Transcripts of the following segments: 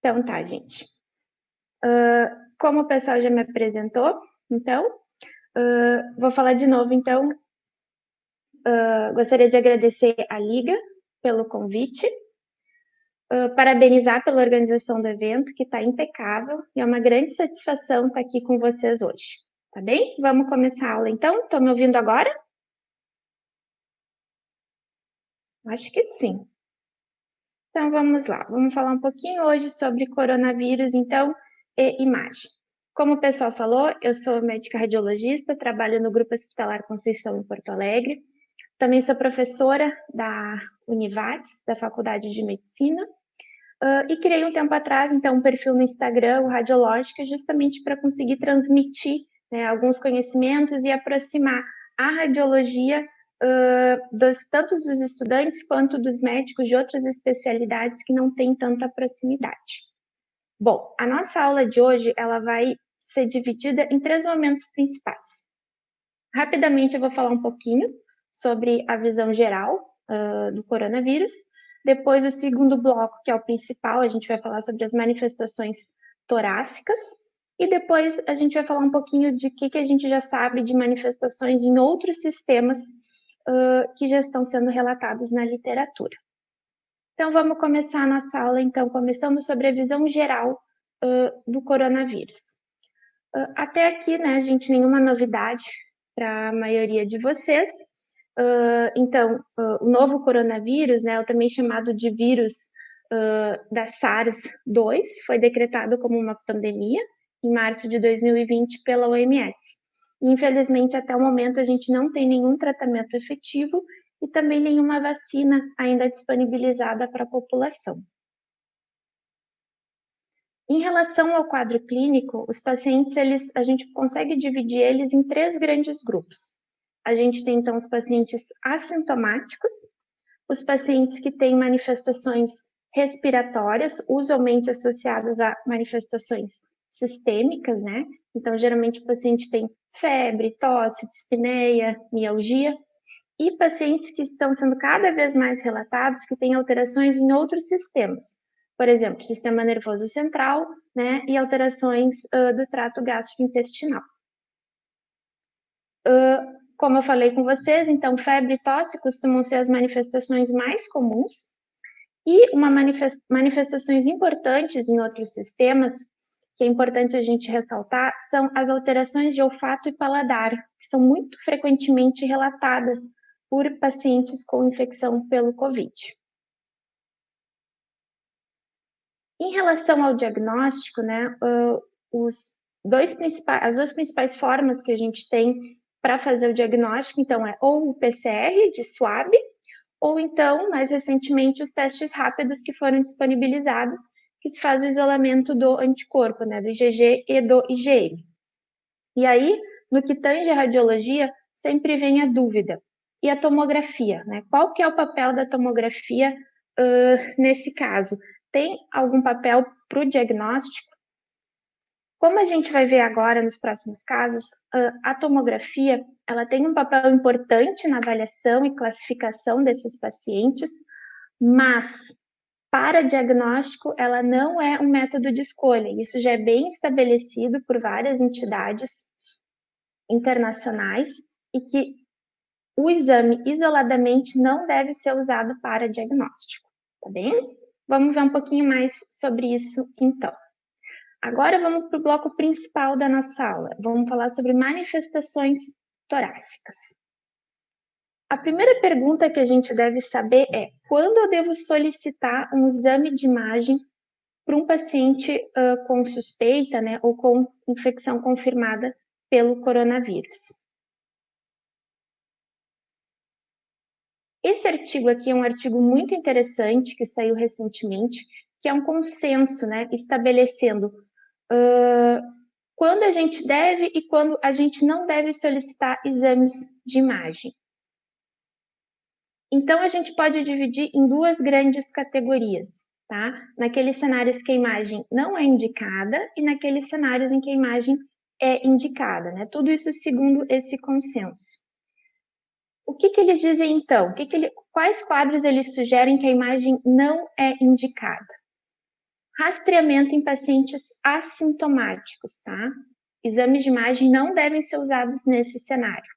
Então tá, gente. Como o pessoal já me apresentou, então, vou falar de novo, então. Gostaria de agradecer à Liga pelo convite, parabenizar pela organização do evento, que está impecável, e é uma grande satisfação estar aqui com vocês hoje. Tá bem? Vamos começar a aula, então? Estão me ouvindo agora? Acho que sim. Então, vamos lá. Vamos falar um pouquinho hoje sobre coronavírus, então, e imagem. Como o pessoal falou, eu sou médica radiologista, trabalho no Grupo Hospitalar Conceição, em Porto Alegre. Também sou professora da Univates, da Faculdade de Medicina. E criei um tempo atrás, então, um perfil no Instagram, o Radiológica, justamente para conseguir transmitir, né, alguns conhecimentos e aproximar a radiologia tanto dos estudantes quanto dos médicos de outras especialidades que não têm tanta proximidade. Bom, a nossa aula de hoje ela vai ser dividida em 3 momentos principais. Rapidamente eu vou falar um pouquinho sobre a visão geral do coronavírus. Depois o segundo bloco, que é o principal, a gente vai falar sobre as manifestações torácicas. E depois a gente vai falar um pouquinho de que a gente já sabe de manifestações em outros sistemas que já estão sendo relatados na literatura. Então vamos começar a nossa aula, então, começando sobre a visão geral do coronavírus. Até aqui, né, gente, nenhuma novidade para a maioria de vocês. Então, o novo coronavírus, né, também chamado de vírus da SARS-2, foi decretado como uma pandemia em março de 2020 pela OMS. Infelizmente, até o momento, a gente não tem nenhum tratamento efetivo e também nenhuma vacina ainda disponibilizada para a população. Em relação ao quadro clínico, os pacientes, a gente consegue dividir eles em 3 grandes grupos. A gente tem, então, os pacientes assintomáticos, os pacientes que têm manifestações respiratórias, usualmente associadas a manifestações sistêmicas, né? Então, geralmente o paciente tem febre, tosse, dispneia, mialgia, e pacientes que estão sendo cada vez mais relatados que têm alterações em outros sistemas. Por exemplo, sistema nervoso central, né, e alterações do trato gastrointestinal. Como eu falei com vocês, então, febre e tosse costumam ser as manifestações mais comuns, e manifestações importantes em outros sistemas, que é importante a gente ressaltar, são as alterações de olfato e paladar, que são muito frequentemente relatadas por pacientes com infecção pelo COVID. Em relação ao diagnóstico, né, as duas principais formas que a gente tem para fazer o diagnóstico, então, é ou o PCR de swab, ou então, mais recentemente, os testes rápidos que foram disponibilizados, que se faz o isolamento do anticorpo, né, do IgG e do IgM. E aí, no que tange a radiologia, sempre vem a dúvida. E a tomografia, né? Qual que é o papel da tomografia nesse caso? Tem algum papel para o diagnóstico? Como a gente vai ver agora nos próximos casos, a tomografia ela tem um papel importante na avaliação e classificação desses pacientes, mas para diagnóstico ela não é um método de escolha. Isso já é bem estabelecido por várias entidades internacionais e que o exame isoladamente não deve ser usado para diagnóstico, tá bem? Vamos ver um pouquinho mais sobre isso então. Agora vamos para o bloco principal da nossa aula. Vamos falar sobre manifestações torácicas. A primeira pergunta que a gente deve saber é: quando eu devo solicitar um exame de imagem para um paciente com suspeita, né, ou com infecção confirmada pelo coronavírus? Esse artigo aqui é um artigo muito interessante que saiu recentemente, que é um consenso, né, estabelecendo quando a gente deve e quando a gente não deve solicitar exames de imagem. Então, a gente pode dividir em 2 grandes categorias, tá? Naqueles cenários que a imagem não é indicada e naqueles cenários em que a imagem é indicada, né? Tudo isso segundo esse consenso. O que eles dizem então? Quais quadros eles sugerem que a imagem não é indicada? Rastreamento em pacientes assintomáticos, tá? Exames de imagem não devem ser usados nesse cenário.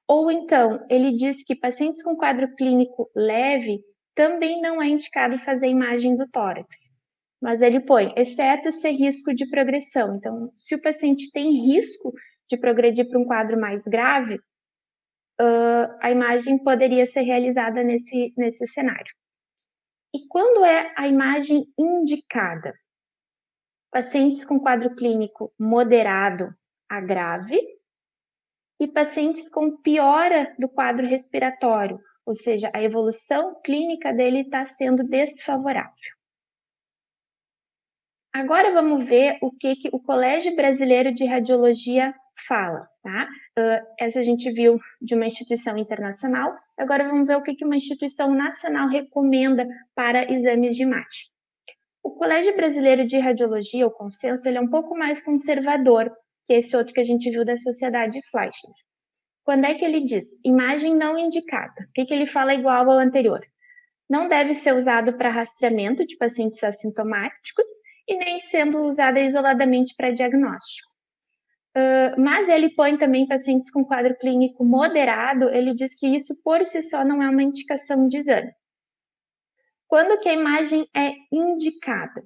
Ou então, ele diz que pacientes com quadro clínico leve também não é indicado fazer imagem do tórax. Mas ele põe, exceto ser risco de progressão. Então, se o paciente tem risco de progredir para um quadro mais grave, a imagem poderia ser realizada nesse cenário. E quando é a imagem indicada? Pacientes com quadro clínico moderado a grave e pacientes com piora do quadro respiratório, ou seja, a evolução clínica dele está sendo desfavorável. Agora vamos ver o que o Colégio Brasileiro de Radiologia fala, tá? Essa a gente viu de uma instituição internacional, agora vamos ver o que uma instituição nacional recomenda para exames de imagem. O Colégio Brasileiro de Radiologia, o consenso, ele é um pouco mais conservador que esse outro que a gente viu da Sociedade Fleischner. Quando é que ele diz imagem não indicada? O que ele fala igual ao anterior? Não deve ser usado para rastreamento de pacientes assintomáticos e nem sendo usada isoladamente para diagnóstico. Mas ele põe também pacientes com quadro clínico moderado, ele diz que isso por si só não é uma indicação de exame. Quando que a imagem é indicada?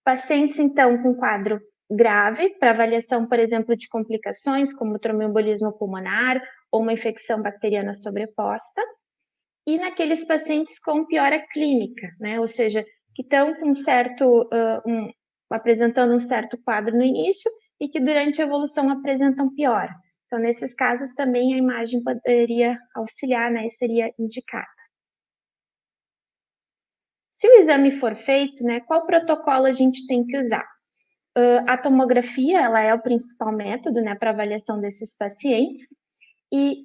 Pacientes, então, com quadro grave, para avaliação, por exemplo, de complicações, como tromboembolismo pulmonar ou uma infecção bacteriana sobreposta, e naqueles pacientes com piora clínica, né? Ou seja, que estão com apresentando um certo quadro no início e que durante a evolução apresentam piora. Então, nesses casos, também a imagem poderia auxiliar, né? E seria indicada. Se o exame for feito, né, qual protocolo a gente tem que usar? A tomografia, ela é o principal método, né, para avaliação desses pacientes e,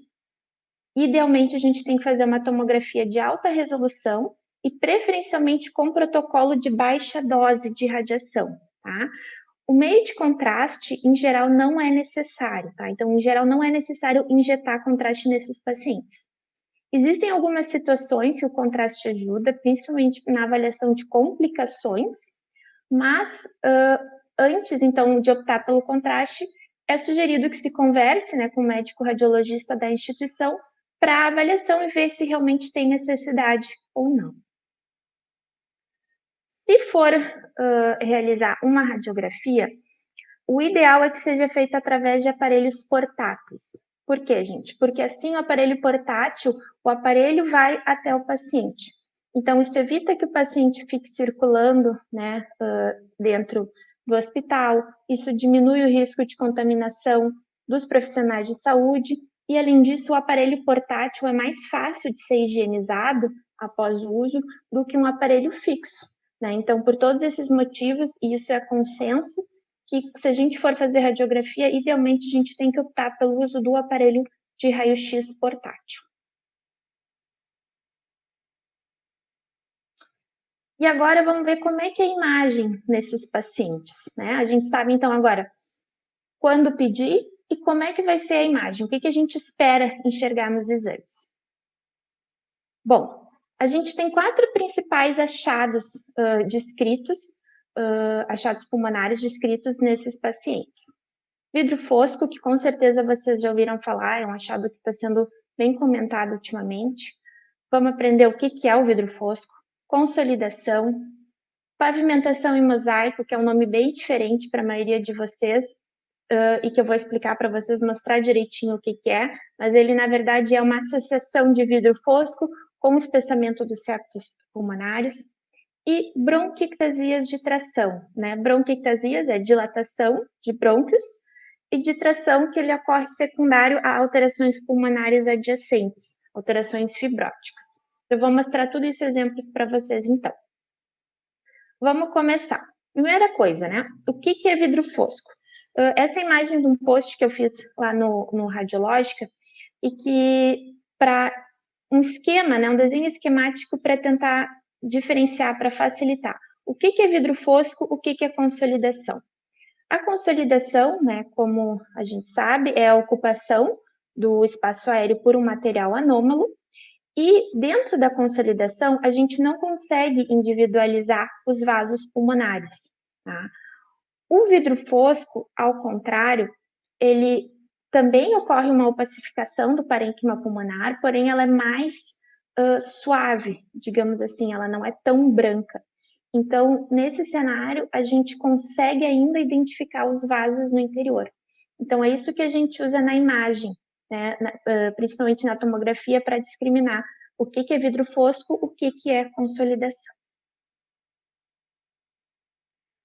idealmente, a gente tem que fazer uma tomografia de alta resolução e preferencialmente com protocolo de baixa dose de radiação, tá? O meio de contraste, em geral, não é necessário, tá? Então, em geral, não é necessário injetar contraste nesses pacientes. Existem algumas situações que o contraste ajuda, principalmente na avaliação de complicações, mas antes, então, de optar pelo contraste, é sugerido que se converse, né, com o médico radiologista da instituição para avaliação e ver se realmente tem necessidade ou não. Se for realizar uma radiografia, o ideal é que seja feito através de aparelhos portáteis. Por quê, gente? Porque assim o aparelho portátil, o aparelho vai até o paciente. Então, isso evita que o paciente fique circulando, né, dentro do hospital, isso diminui o risco de contaminação dos profissionais de saúde, e além disso, o aparelho portátil é mais fácil de ser higienizado após o uso do que um aparelho fixo, né? Então, por todos esses motivos, e isso é consenso, que se a gente for fazer radiografia, idealmente a gente tem que optar pelo uso do aparelho de raio-x portátil. E agora vamos ver como é que é a imagem nesses pacientes, né? A gente sabe então agora quando pedir e como é que vai ser a imagem, o que a gente espera enxergar nos exames. Bom, a gente tem 4 principais achados descritos, achados pulmonares descritos nesses pacientes. Vidro fosco, que com certeza vocês já ouviram falar, é um achado que está sendo bem comentado ultimamente. Vamos aprender o que é o vidro fosco, consolidação, pavimentação em mosaico, que é um nome bem diferente para a maioria de vocês, e que eu vou explicar para vocês, mostrar direitinho o que é, mas ele, na verdade, é uma associação de vidro fosco com o espessamento dos septos pulmonares, e bronquiectasias de tração, né? Bronquiectasias é dilatação de brônquios, e de tração que ele ocorre secundário a alterações pulmonares adjacentes, alterações fibróticas. Eu vou mostrar tudo isso exemplos para vocês, então. Vamos começar. Primeira coisa, né? O que é vidro fosco? Essa imagem de um post que eu fiz lá no Radiológica, e que para um esquema, né, um desenho esquemático para tentar diferenciar, para facilitar. O que é vidro fosco, o que é consolidação? A consolidação, né, como a gente sabe, é a ocupação do espaço aéreo por um material anômalo, E dentro da consolidação, a gente não consegue individualizar os vasos pulmonares, tá? O vidro fosco, ao contrário, ele também ocorre uma opacificação do parênquima pulmonar, porém ela é mais suave, digamos assim, ela não é tão branca. Então, nesse cenário, a gente consegue ainda identificar os vasos no interior. Então, é isso que a gente usa na imagem, né, principalmente na tomografia, para discriminar o que é vidro fosco, o que é consolidação.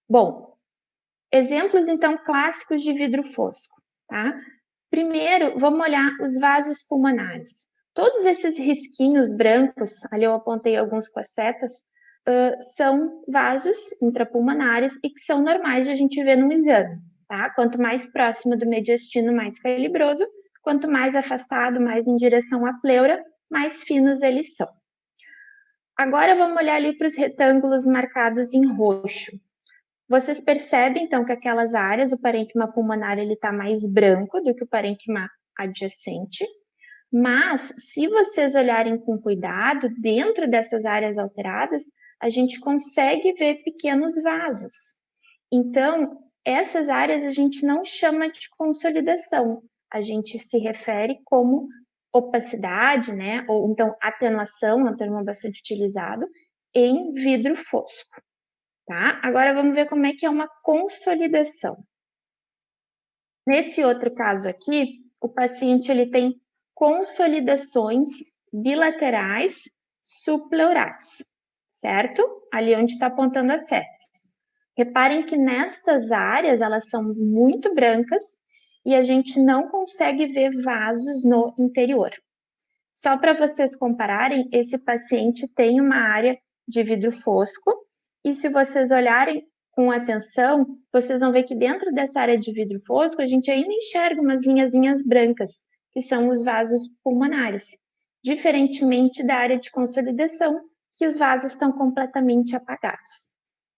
Bom, exemplos, então, clássicos de vidro fosco, tá? Primeiro, vamos olhar os vasos pulmonares. Todos esses risquinhos brancos, ali eu apontei alguns com as setas, são vasos intrapulmonares e que são normais de a gente ver no exame, tá? Quanto mais próximo do mediastino, mais calibroso, quanto mais afastado, mais em direção à pleura, mais finos eles são. Agora vamos olhar ali para os retângulos marcados em roxo. Vocês percebem, então, que aquelas áreas, o parênquima pulmonar, ele está mais branco do que o parênquima adjacente, mas se vocês olharem com cuidado, dentro dessas áreas alteradas, a gente consegue ver pequenos vasos. Então, essas áreas a gente não chama de consolidação, a gente se refere como opacidade, né? Ou então atenuação, é um termo bastante utilizado, em vidro fosco. Tá? Agora vamos ver como é que é uma consolidação. Nesse outro caso aqui, o paciente ele tem consolidações bilaterais supleurais, certo? Ali onde está apontando as setas. Reparem que nestas áreas elas são muito brancas e a gente não consegue ver vasos no interior. Só para vocês compararem, esse paciente tem uma área de vidro fosco e se vocês olharem com atenção, vocês vão ver que dentro dessa área de vidro fosco a gente ainda enxerga umas linhazinhas brancas, que são os vasos pulmonares, diferentemente da área de consolidação, que os vasos estão completamente apagados.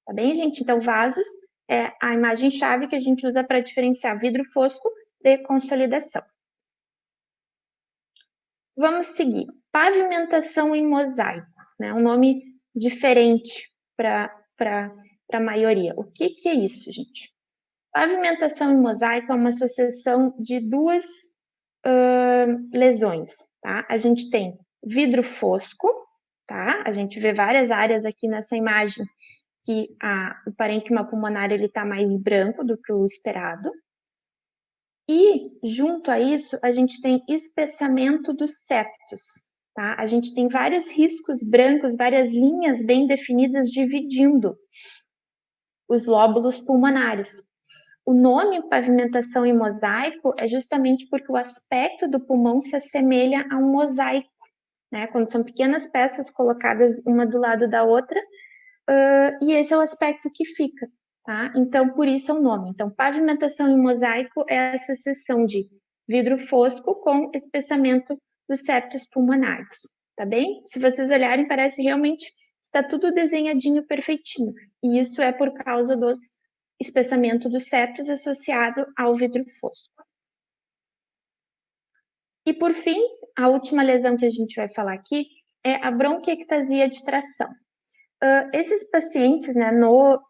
Tá bem, gente? Então, vasos é a imagem-chave que a gente usa para diferenciar vidro fosco de consolidação. Vamos seguir. Pavimentação em mosaico, né? Um nome diferente para a maioria. O que é isso, gente? Pavimentação em mosaico é uma associação de duas lesões, tá? A gente tem vidro fosco, tá? A gente vê várias áreas aqui nessa imagem que o parênquima pulmonar ele está mais branco do que o esperado. E, junto a isso, a gente tem espessamento dos septos, tá? A gente tem vários riscos brancos, várias linhas bem definidas dividindo os lóbulos pulmonares. O nome pavimentação em mosaico é justamente porque o aspecto do pulmão se assemelha a um mosaico, né? Quando são pequenas peças colocadas uma do lado da outra, e esse é o aspecto que fica. Tá? Então, por isso é o nome. Então, pavimentação em mosaico é a associação de vidro fosco com espessamento dos septos pulmonares, tá bem? Se vocês olharem, parece realmente está tudo desenhadinho perfeitinho. E isso é por causa do espessamento dos septos associado ao vidro fosco. E por fim, a última lesão que a gente vai falar aqui é a bronquiectasia de tração. Esses pacientes, né, no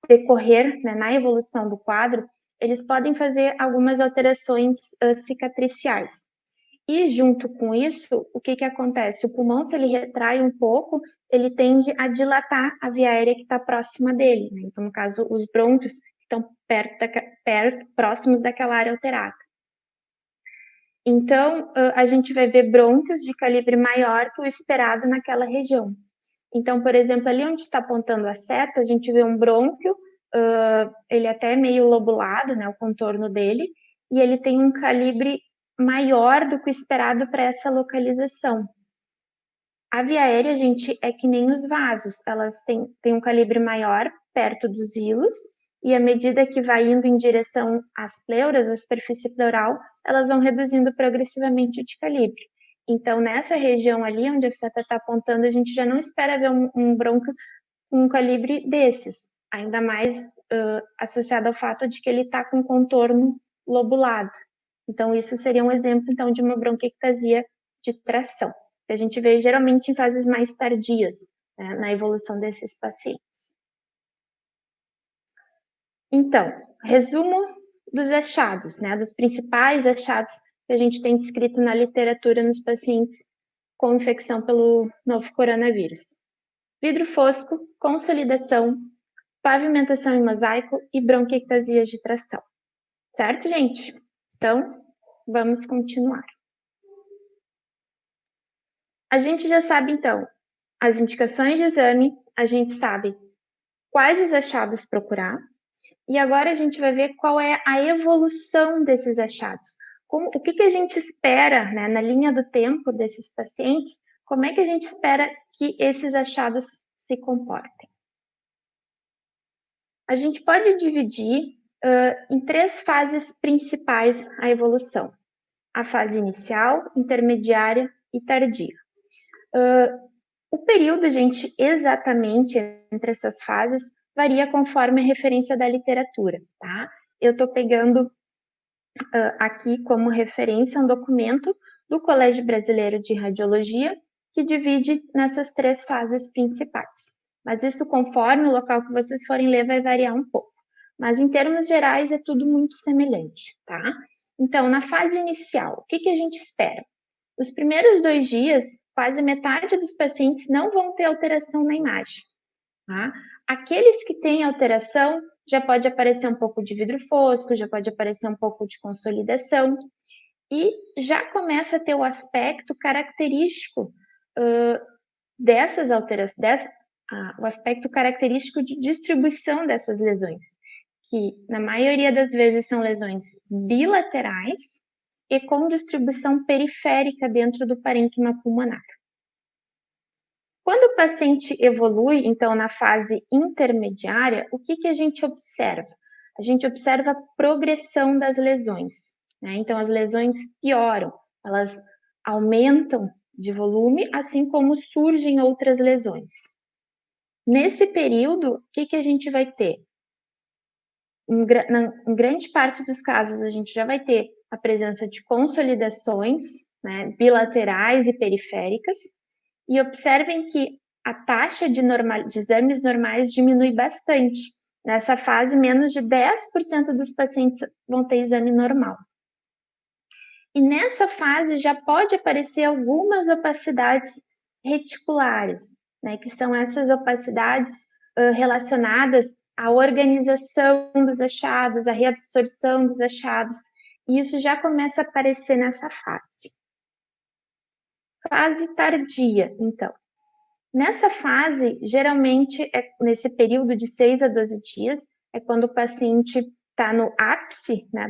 decorrer, né, na evolução do quadro, eles podem fazer algumas alterações cicatriciais. E junto com isso, o que acontece? O pulmão, se ele retrai um pouco, ele tende a dilatar a via aérea que está próxima dele. Né? Então, no caso, os brônquios estão próximos daquela área alterada. Então, a gente vai ver brônquios de calibre maior que o esperado naquela região. Então, por exemplo, ali onde está apontando a seta, a gente vê um brônquio, ele até é meio lobulado, né, o contorno dele, e ele tem um calibre maior do que o esperado para essa localização. A via aérea, gente, é que nem os vasos, elas têm um calibre maior perto dos hilos, e à medida que vai indo em direção às pleuras, à superfície pleural, elas vão reduzindo progressivamente de calibre. Então, nessa região ali, onde a seta está apontando, a gente já não espera ver um brônquio com um calibre desses, ainda mais associado ao fato de que ele está com contorno lobulado. Então, isso seria um exemplo, então, de uma bronquiectasia de tração. que a gente vê geralmente em fases mais tardias, né, na evolução desses pacientes. Então, resumo dos achados, né, dos principais achados que a gente tem descrito na literatura nos pacientes com infecção pelo novo coronavírus. Vidro fosco, consolidação, pavimentação em mosaico e bronquiectasias de tração. Certo, gente? Então, vamos continuar. A gente já sabe, então, as indicações de exame, a gente sabe quais os achados procurar, e agora a gente vai ver qual é a evolução desses achados. O que a gente espera, né, na linha do tempo desses pacientes, como é que a gente espera que esses achados se comportem? A gente pode dividir em 3 fases principais a evolução: a fase inicial, intermediária e tardia. O período, gente, exatamente entre essas fases varia conforme a referência da literatura, tá? Eu estou pegando aqui como referência um documento do Colégio Brasileiro de Radiologia que divide nessas 3 fases principais. Mas isso, conforme o local que vocês forem ler, vai variar um pouco. Mas em termos gerais é tudo muito semelhante, tá? Então, na fase inicial, o que a gente espera? Os primeiros 2 dias, quase metade dos pacientes não vão ter alteração na imagem, tá? Aqueles que têm alteração, já pode aparecer um pouco de vidro fosco, já pode aparecer um pouco de consolidação, e já começa a ter o aspecto característico dessas alterações, o aspecto característico de distribuição dessas lesões, que na maioria das vezes são lesões bilaterais e com distribuição periférica dentro do parênquima pulmonar. Quando o paciente evolui, então, na fase intermediária, o que a gente observa? A gente observa a progressão das lesões, né? Então, as lesões pioram, elas aumentam de volume, assim como surgem outras lesões. Nesse período, o que a gente vai ter? Em grande parte dos casos, a gente já vai ter a presença de consolidações, né, bilaterais e periféricas, e observem que a taxa de exames normais diminui bastante. Nessa fase, menos de 10% dos pacientes vão ter exame normal. E nessa fase já pode aparecer algumas opacidades reticulares, né, que são essas opacidades relacionadas à organização dos achados, à reabsorção dos achados, e isso já começa a aparecer nessa fase. Fase tardia, então. Nessa fase, geralmente, nesse período de 6 a 12 dias, é quando o paciente está no ápice, né,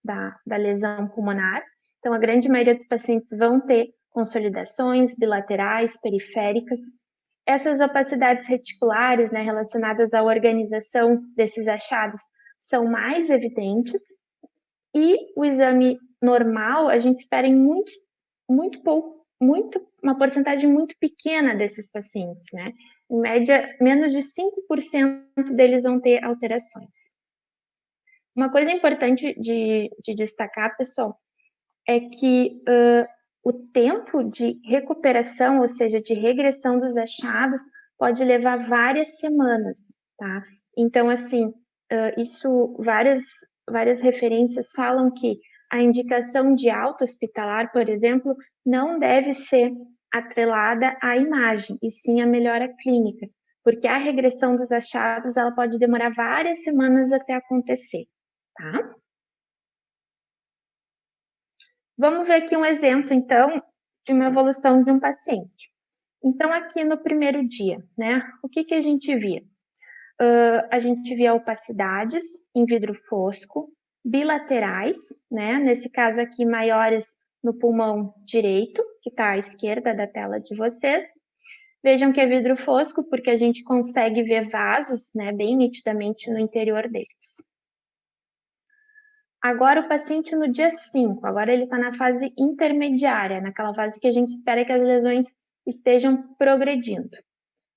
da lesão pulmonar. Então, a grande maioria dos pacientes vão ter consolidações bilaterais, periféricas. Essas opacidades reticulares, né, relacionadas à organização desses achados, são mais evidentes. E o exame normal, a gente espera em muito pouco, uma porcentagem muito pequena desses pacientes, né? Em média, menos de 5% deles vão ter alterações. Uma coisa importante de destacar, pessoal, é que o tempo de recuperação, ou seja, de regressão dos achados, pode levar várias semanas, tá? Então, assim, isso, várias referências falam que a indicação de alta hospitalar, por exemplo, não deve ser atrelada à imagem, e sim à melhora clínica, porque a regressão dos achados, ela pode demorar várias semanas até acontecer, tá? Vamos ver aqui um exemplo, então, de uma evolução de um paciente. Então, aqui no primeiro dia, né, o que a gente via? A gente via opacidades em vidro fosco, bilaterais, né, nesse caso aqui maiores no pulmão direito, que está à esquerda da tela de vocês. Vejam que é vidro fosco, porque a gente consegue ver vasos, né, bem nitidamente no interior deles. Agora o paciente no dia 5, agora ele está na fase intermediária, naquela fase que a gente espera que as lesões estejam progredindo.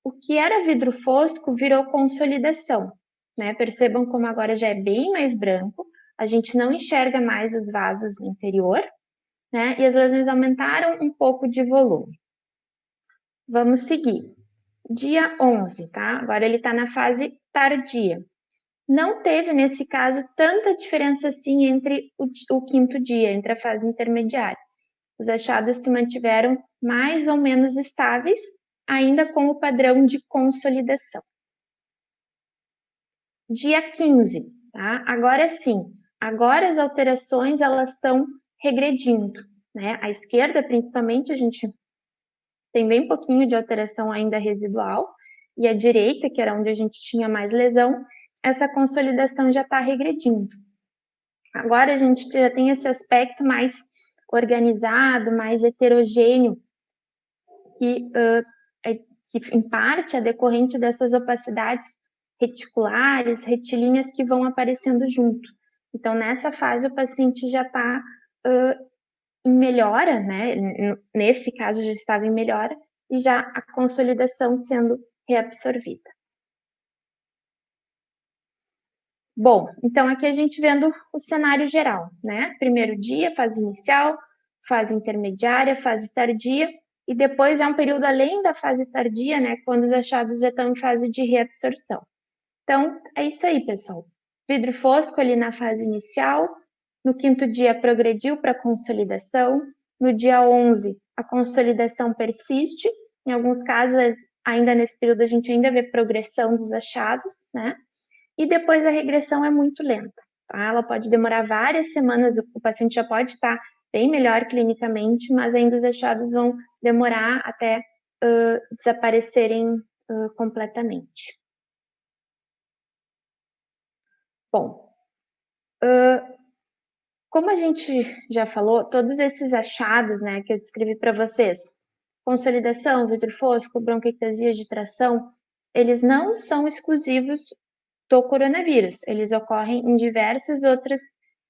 O que era vidro fosco virou consolidação, né? Percebam como agora já é bem mais branco, a gente não enxerga mais os vasos no interior, né? E as lesões aumentaram um pouco de volume. Vamos seguir. Dia 11, tá? Agora ele está na fase tardia. Não teve, nesse caso, tanta diferença assim entre o quinto dia, entre a fase intermediária. Os achados se mantiveram mais ou menos estáveis, ainda com o padrão de consolidação. Dia 15, tá? Agora sim, agora as alterações elas estão regredindo, né? À esquerda, principalmente, a gente tem bem pouquinho de alteração ainda residual, e à direita, que era onde a gente tinha mais lesão, essa consolidação já está regredindo. Agora a gente já tem esse aspecto mais organizado, mais heterogêneo, que, que em parte é decorrente dessas opacidades reticulares, retilíneas que vão aparecendo junto. Então, nessa fase, o paciente já está em melhora, né? Nesse caso, já estava em melhora, e já a consolidação sendo reabsorvida. Bom, então aqui a gente vendo o cenário geral, né? Primeiro dia, fase inicial, fase intermediária, fase tardia, e depois já um período além da fase tardia, né? Quando os achados já estão em fase de reabsorção. Então, é isso aí, pessoal. Vidro fosco ali na fase inicial, no quinto dia progrediu para consolidação, no dia 11 a consolidação persiste, em alguns casos, ainda nesse período a gente ainda vê progressão dos achados, né? E depois a regressão é muito lenta, tá? Ela pode demorar várias semanas, o paciente já pode estar bem melhor clinicamente, mas ainda os achados vão demorar até desaparecerem completamente. Bom, como a gente já falou, todos esses achados, né, que eu descrevi para vocês, consolidação, vidro fosco, bronquiectasia de tração, eles não são exclusivos do coronavírus, eles ocorrem em diversas outras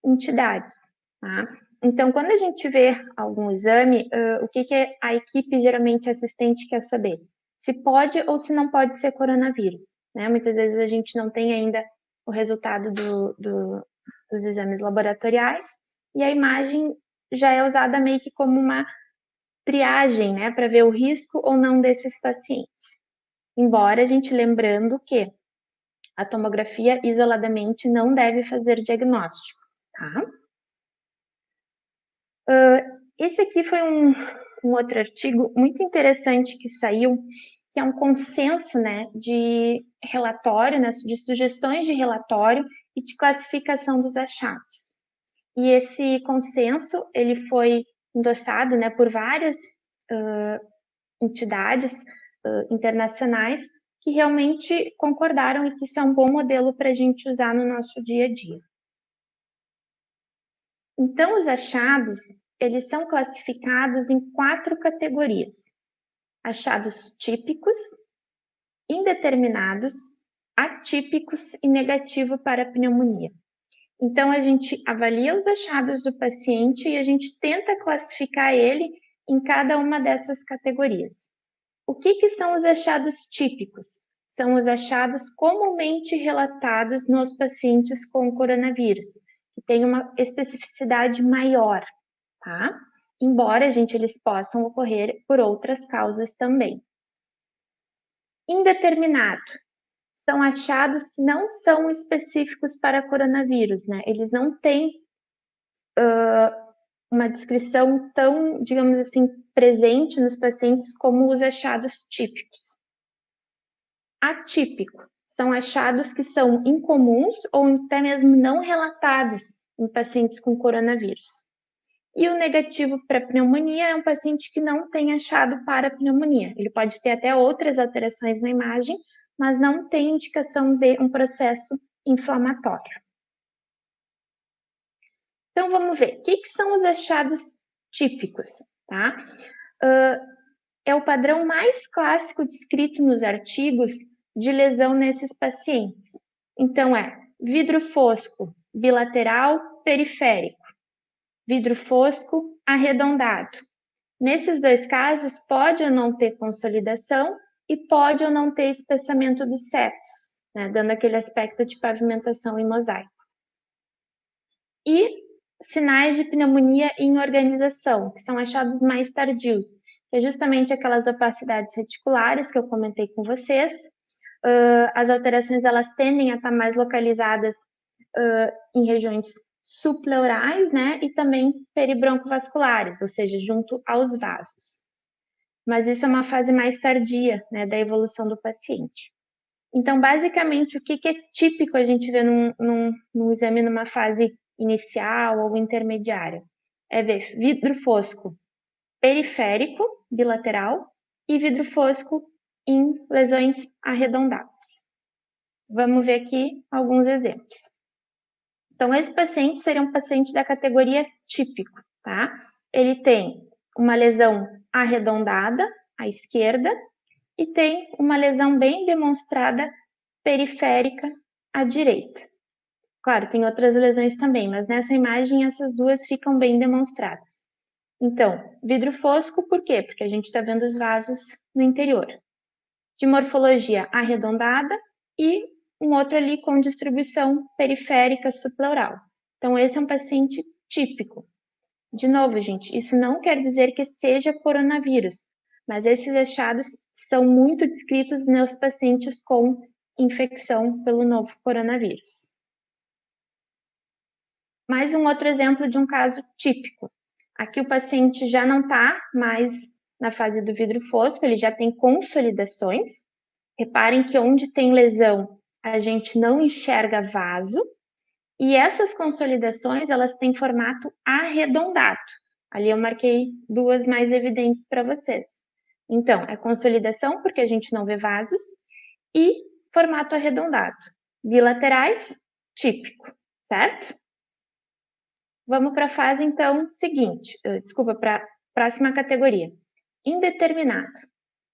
entidades, tá? Então, quando a gente vê algum exame, o que a equipe geralmente assistente quer saber? Se pode ou se não pode ser coronavírus, né? Muitas vezes a gente não tem ainda o resultado dos exames laboratoriais e a imagem já é usada meio que como uma triagem, né, para ver o risco ou não desses pacientes. Embora a gente lembrando que a tomografia isoladamente não deve fazer diagnóstico, tá? Esse aqui foi um outro artigo muito interessante que saiu, que é um consenso, né, de relatório, né, de sugestões de relatório e de classificação dos achados. E esse consenso, ele foi endossado, né, por várias entidades internacionais que realmente concordaram e que isso é um bom modelo para a gente usar no nosso dia a dia. Então, os achados, eles são classificados em 4 categorias: achados típicos, indeterminados, atípicos e negativo para pneumonia. Então, a gente avalia os achados do paciente e a gente tenta classificar ele em cada uma dessas categorias. O que são os achados típicos? São os achados comumente relatados nos pacientes com coronavírus, que tem uma especificidade maior, tá? Embora, gente, eles possam ocorrer por outras causas também. Indeterminado. São achados que não são específicos para coronavírus, né? Eles não têm uma descrição tão, digamos assim, presente nos pacientes como os achados típicos. Atípico. São achados que são incomuns ou até mesmo não relatados em pacientes com coronavírus. E o negativo para pneumonia é um paciente que não tem achado para pneumonia. Ele pode ter até outras alterações na imagem, mas não tem indicação de um processo inflamatório. Então, vamos ver. O que são os achados típicos, tá? É o padrão mais clássico descrito nos artigos de lesão nesses pacientes. Então, é vidro fosco bilateral periférico, vidro fosco arredondado. Nesses dois casos, pode ou não ter consolidação e pode ou não ter espessamento dos septos, né, dando aquele aspecto de pavimentação em mosaico. E sinais de pneumonia em organização, que são achados mais tardios, que é justamente aquelas opacidades reticulares que eu comentei com vocês. As alterações elas tendem a estar mais localizadas em regiões supleurais, né, e também peribroncovasculares, ou seja, junto aos vasos. Mas isso é uma fase mais tardia, né, da evolução do paciente. Então, basicamente, o que é típico a gente ver num exame numa fase inicial ou intermediária? É ver vidro fosco periférico, bilateral, e vidro fosco em lesões arredondadas. Vamos ver aqui alguns exemplos. Então, esse paciente seria um paciente da categoria típico, tá? Ele tem uma lesão arredondada à esquerda e tem uma lesão bem demonstrada periférica à direita. Claro, tem outras lesões também, mas nessa imagem essas duas ficam bem demonstradas. Então, vidro fosco, por quê? Porque a gente está vendo os vasos no interior. De morfologia arredondada e um outro ali com distribuição periférica subpleural. Então, esse é um paciente típico. De novo, gente, isso não quer dizer que seja coronavírus, mas esses achados são muito descritos nos pacientes com infecção pelo novo coronavírus. Mais um outro exemplo de um caso típico. Aqui o paciente já não está mais na fase do vidro fosco, ele já tem consolidações. Reparem que onde tem lesão, a gente não enxerga vaso. E essas consolidações, elas têm formato arredondado. Ali eu marquei duas mais evidentes para vocês. Então, é consolidação porque a gente não vê vasos e formato arredondado. Bilaterais, típico, certo? Vamos para a fase, então, seguinte. Desculpa, para a próxima categoria. Indeterminado.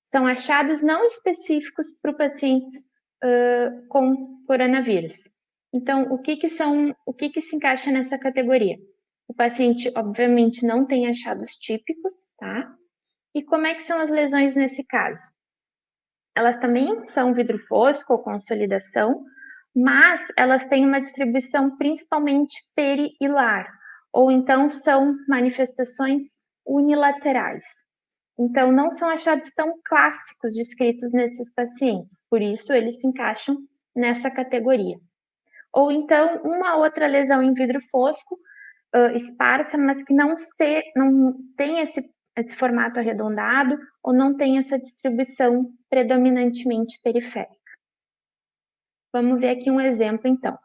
São achados não específicos para pacientes com coronavírus. Então, o que se encaixa nessa categoria? O paciente, obviamente, não tem achados típicos, tá? E como é que são as lesões nesse caso? Elas também são vidro fosco ou consolidação, mas elas têm uma distribuição principalmente perihilar, ou então são manifestações unilaterais. Então, não são achados tão clássicos descritos nesses pacientes, por isso eles se encaixam nessa categoria. Ou então, uma outra lesão em vidro fosco, esparsa, mas que não tem esse formato arredondado ou não tem essa distribuição predominantemente periférica. Vamos ver aqui um exemplo, então.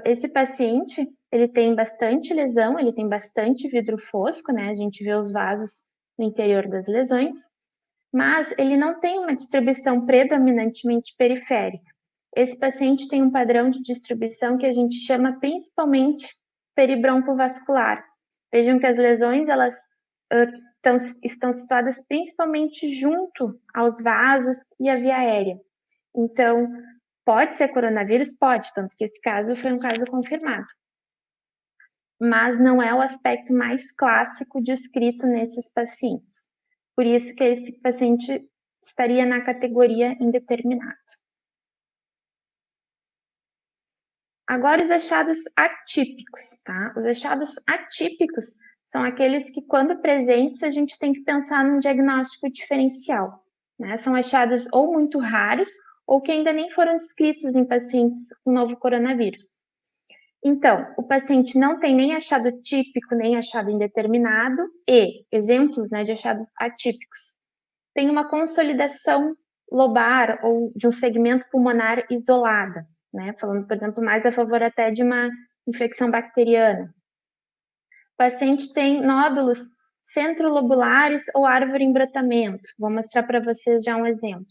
Esse paciente, ele tem bastante lesão, ele tem bastante vidro fosco, né? A gente vê os vasos no interior das lesões, mas ele não tem uma distribuição predominantemente periférica. Esse paciente tem um padrão de distribuição que a gente chama principalmente peribroncovascular. Vejam que as lesões elas estão situadas principalmente junto aos vasos e à via aérea. Então, pode ser coronavírus? Pode, tanto que esse caso foi um caso confirmado. Mas não é o aspecto mais clássico descrito nesses pacientes. Por isso que esse paciente estaria na categoria indeterminado. Agora, os achados atípicos, tá? Os achados atípicos são aqueles que, quando presentes, a gente tem que pensar num diagnóstico diferencial, né? São achados ou muito raros ou que ainda nem foram descritos em pacientes com novo coronavírus. Então, o paciente não tem nem achado típico, nem achado indeterminado e exemplos, né, de achados atípicos. Tem uma consolidação lobar ou de um segmento pulmonar isolada, né? Falando, por exemplo, mais a favor até de uma infecção bacteriana. O paciente tem nódulos centrolobulares ou árvore em brotamento. Vou mostrar para vocês já um exemplo.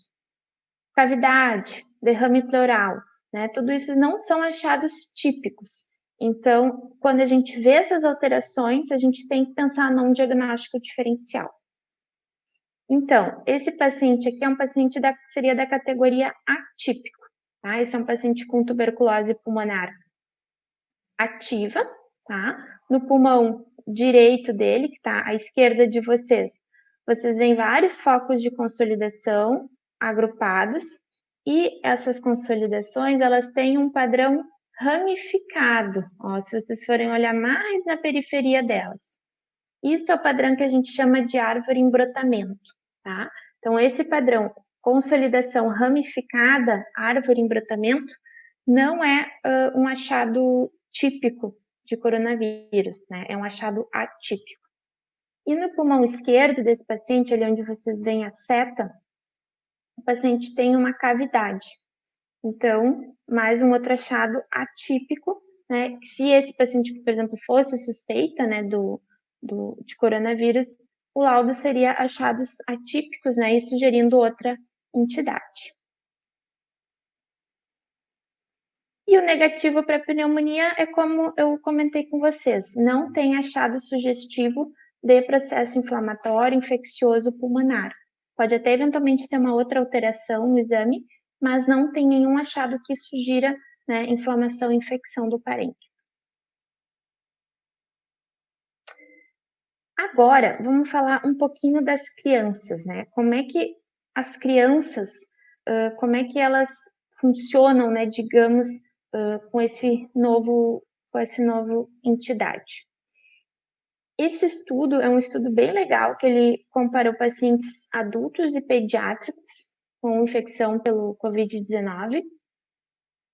Cavidade, derrame pleural, né? Tudo isso não são achados típicos. Então, quando a gente vê essas alterações, a gente tem que pensar num diagnóstico diferencial. Então, esse paciente aqui é um paciente seria da categoria atípico, tá? Esse é um paciente com tuberculose pulmonar ativa, tá? No pulmão direito dele, que está à esquerda de vocês, vocês veem vários focos de consolidação agrupados e essas consolidações, elas têm um padrão ramificado, ó, se vocês forem olhar mais na periferia delas. Isso é o padrão que a gente chama de árvore em brotamento, tá? Então, esse padrão, consolidação ramificada, árvore em brotamento, não é um achado típico de coronavírus, né? É um achado atípico. E no pulmão esquerdo desse paciente, ali onde vocês veem a seta, o paciente tem uma cavidade. Então, mais um outro achado atípico, né? Se esse paciente, por exemplo, fosse suspeita, né, de coronavírus, o laudo seria achados atípicos, né, e sugerindo outra entidade. E o negativo para pneumonia é como eu comentei com vocês, não tem achado sugestivo de processo inflamatório infeccioso pulmonar. Pode até eventualmente ter uma outra alteração no exame, mas não tem nenhum achado que sugira, né, inflamação e infecção do parênquima. Agora, vamos falar um pouquinho das crianças, né? Como é que as crianças, como é que elas funcionam, né, digamos, com esse novo entidade. Esse estudo é um estudo bem legal, que ele comparou pacientes adultos e pediátricos com infecção pelo Covid-19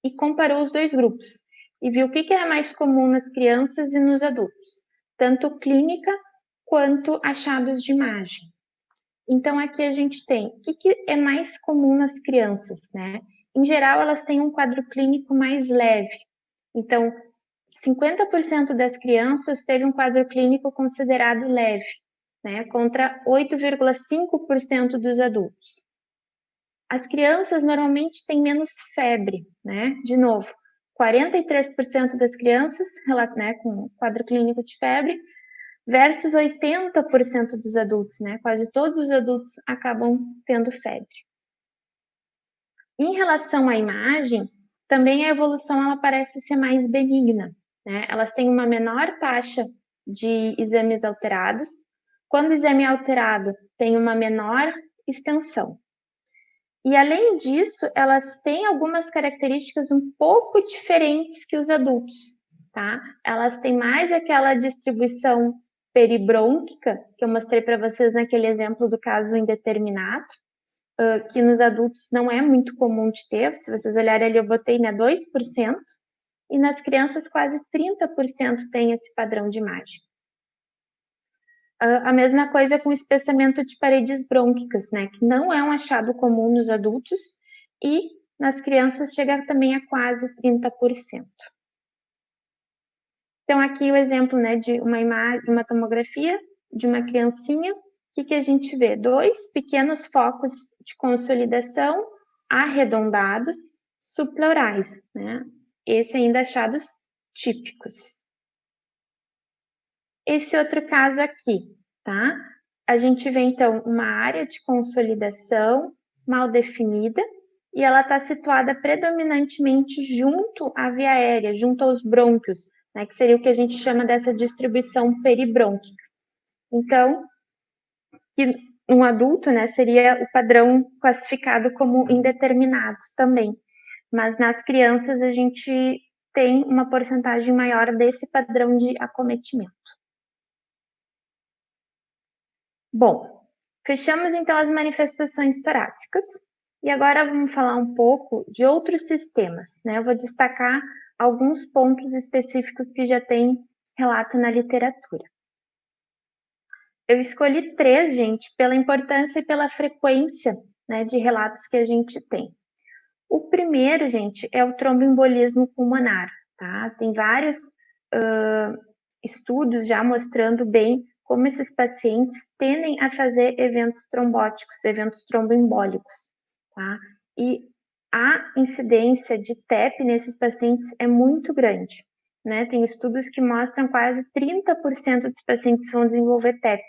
e comparou os dois grupos e viu o que é mais comum nas crianças e nos adultos, tanto clínica quanto achados de imagem. Então, aqui a gente tem o que é mais comum nas crianças, né? Em geral, elas têm um quadro clínico mais leve. Então, 50% das crianças teve um quadro clínico considerado leve, né? Contra 8,5% dos adultos. As crianças normalmente têm menos febre, né? De novo, 43% das crianças, né, com quadro clínico de febre, versus 80% dos adultos, né? Quase todos os adultos acabam tendo febre. Em relação à imagem, também a evolução ela parece ser mais benigna, né? Elas têm uma menor taxa de exames alterados. Quando o exame é alterado, tem uma menor extensão. E além disso, elas têm algumas características um pouco diferentes que os adultos, tá? Elas têm mais aquela distribuição peribrônquica, que eu mostrei para vocês naquele exemplo do caso indeterminado, que nos adultos não é muito comum de ter. Se vocês olharem ali, eu botei, né, 2%, e nas crianças quase 30% tem esse padrão de imagem. A mesma coisa com espessamento de paredes brônquicas, né, que não é um achado comum nos adultos, e nas crianças chega também a quase 30%. Então, aqui o exemplo, né, de uma tomografia de uma criancinha, o que a gente vê? 2 pequenos focos de consolidação arredondados supleurais, né? Esse ainda achados típicos. Esse outro caso aqui, tá? A gente vê, então, uma área de consolidação mal definida e ela está situada predominantemente junto à via aérea, junto aos brônquios, né, que seria o que a gente chama dessa distribuição peribrônquica. Então, que um adulto, né, seria o padrão classificado como indeterminados também, mas nas crianças a gente tem uma porcentagem maior desse padrão de acometimento. Bom, fechamos então as manifestações torácicas e agora vamos falar um pouco de outros sistemas, né? Eu vou destacar alguns pontos específicos que já tem relato na literatura. Eu escolhi 3, gente, pela importância e pela frequência, né, de relatos que a gente tem. O primeiro, gente, é o tromboembolismo pulmonar, tá? Tem vários estudos já mostrando bem como esses pacientes tendem a fazer eventos trombóticos, eventos tromboembólicos, tá? E a incidência de TEP nesses pacientes é muito grande, né? Tem estudos que mostram quase 30% dos pacientes vão desenvolver TEP,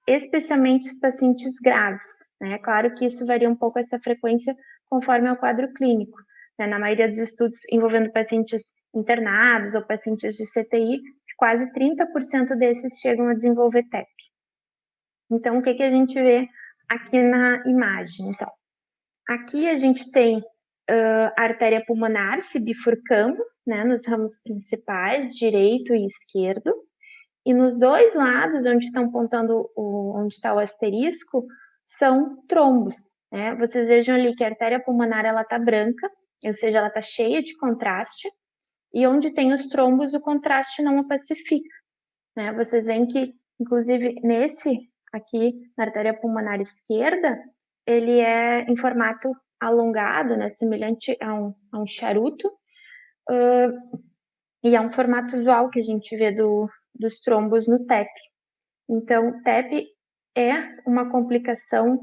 especialmente os pacientes graves, né? Claro que isso varia um pouco essa frequência conforme o quadro clínico, né? Na maioria dos estudos envolvendo pacientes internados ou pacientes de CTI, quase 30% desses chegam a desenvolver TEP. Então, o que a gente vê aqui na imagem? Então, aqui a gente tem a artéria pulmonar se bifurcando, né, nos ramos principais, direito e esquerdo, E nos dois lados, onde estão apontando onde está o asterisco, são trombos, né? Vocês vejam ali que a artéria pulmonar ela está branca, ou seja, ela está cheia de contraste, e onde tem os trombos, o contraste não o pacifica, né? Vocês veem que, inclusive, nesse aqui, na artéria pulmonar esquerda, ele é em formato alongado, né? Semelhante a um charuto, e é um formato usual que a gente vê dos trombos no TEP. Então, TEP é uma complicação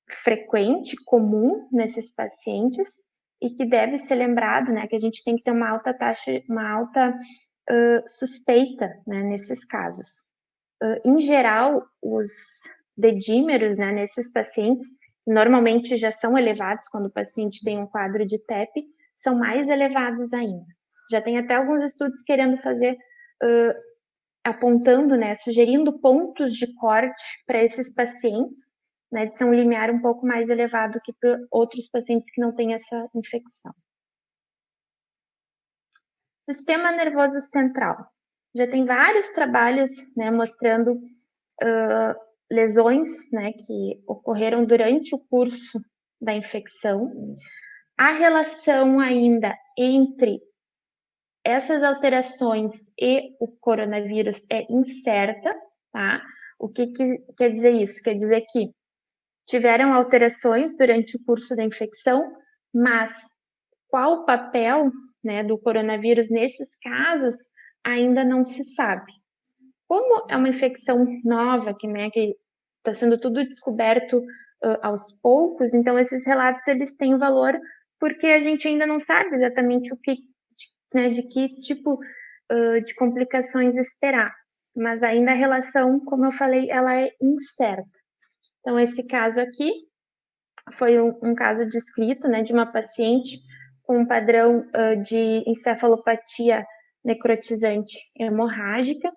frequente, comum nesses pacientes e que deve ser lembrado, né, que a gente tem que ter uma alta taxa, uma alta suspeita, né, nesses casos. Em geral, os dedímeros, né, nesses pacientes, normalmente já são elevados quando o paciente tem um quadro de TEP, são mais elevados ainda. Já tem até alguns estudos querendo fazer apontando, né, sugerindo pontos de corte para esses pacientes, né, de um limiar um pouco mais elevado que para outros pacientes que não têm essa infecção. Sistema nervoso central. Já tem vários trabalhos, né, mostrando lesões, né, que ocorreram durante o curso da infecção. A relação ainda entre essas alterações e o coronavírus é incerta, tá? O que quer dizer isso? Quer dizer que tiveram alterações durante o curso da infecção, mas qual o papel, né, do coronavírus nesses casos ainda não se sabe. Como é uma infecção nova, né, que está sendo tudo descoberto aos poucos, então esses relatos eles têm valor porque a gente ainda não sabe exatamente o que, né, de que tipo de complicações esperar. Mas ainda a relação, como eu falei, ela é incerta. Então, esse caso aqui foi um caso descrito, né, de uma paciente com um padrão de encefalopatia necrotizante hemorrágica.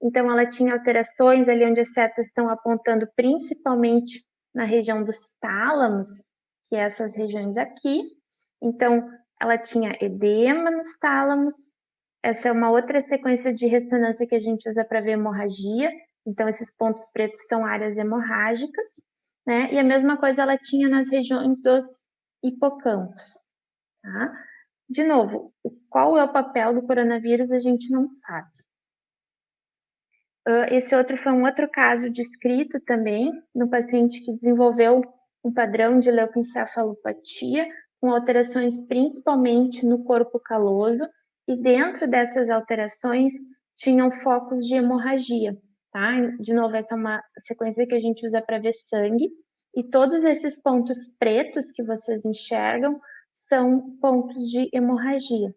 Então, ela tinha alterações ali onde as setas estão apontando principalmente na região dos tálamos, que é essas regiões aqui. Então, ela tinha edema nos tálamos. Essa é uma outra sequência de ressonância que a gente usa para ver hemorragia. Então, esses pontos pretos são áreas hemorrágicas, né? E a mesma coisa ela tinha nas regiões dos hipocampos, tá? De novo, qual é o papel do coronavírus a gente não sabe. Esse outro foi um outro caso descrito também, no paciente que desenvolveu um padrão de leucoencefalopatia, com alterações principalmente no corpo caloso, e dentro dessas alterações tinham focos de hemorragia, tá? De novo, essa é uma sequência que a gente usa para ver sangue, e todos esses pontos pretos que vocês enxergam são pontos de hemorragia.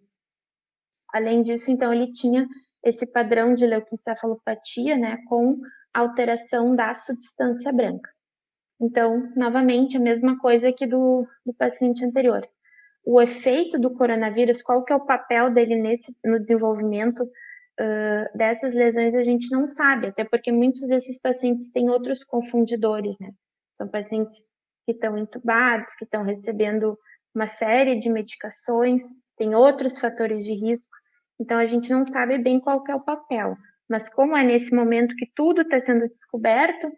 Além disso, então, ele tinha esse padrão de leucoencefalopatia, né, com alteração da substância branca. Então, novamente, a mesma coisa que do paciente anterior. O efeito do coronavírus, qual que é o papel dele no desenvolvimento dessas lesões, a gente não sabe, até porque muitos desses pacientes têm outros confundidores, né? São pacientes que estão entubados, que estão recebendo uma série de medicações, tem outros fatores de risco, então a gente não sabe bem qual que é o papel. Mas como é nesse momento que tudo está sendo descoberto,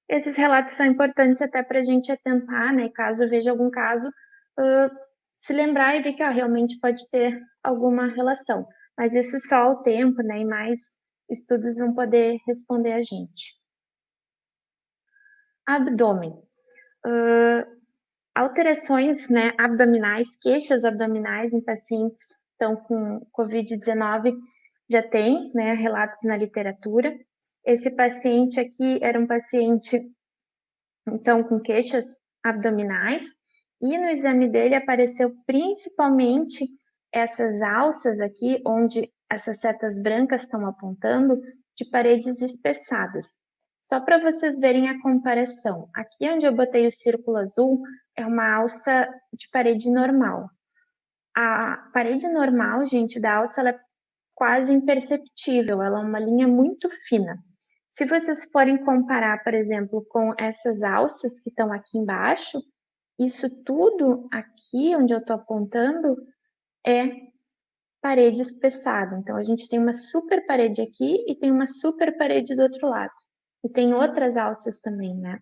esses relatos são importantes até para a gente atentar, né? Caso veja algum caso, se lembrar e ver que realmente pode ter alguma relação. Mas isso só o tempo, né? E mais estudos vão poder responder a gente. Abdômen. Alterações, né, abdominais, queixas abdominais em pacientes que estão com Covid-19 já tem, né, relatos na literatura. Esse paciente aqui era um paciente, então, com queixas abdominais, e no exame dele apareceu principalmente essas alças aqui, onde essas setas brancas estão apontando, de paredes espessadas. Só para vocês verem a comparação, aqui onde eu botei o círculo azul é uma alça de parede normal. A parede normal, gente, da alça, ela é quase imperceptível, ela é uma linha muito fina. Se vocês forem comparar, por exemplo, com essas alças que estão aqui embaixo, isso tudo aqui onde eu estou apontando é parede espessada. Então, a gente tem uma super parede aqui e tem uma super parede do outro lado. E tem outras alças também, né?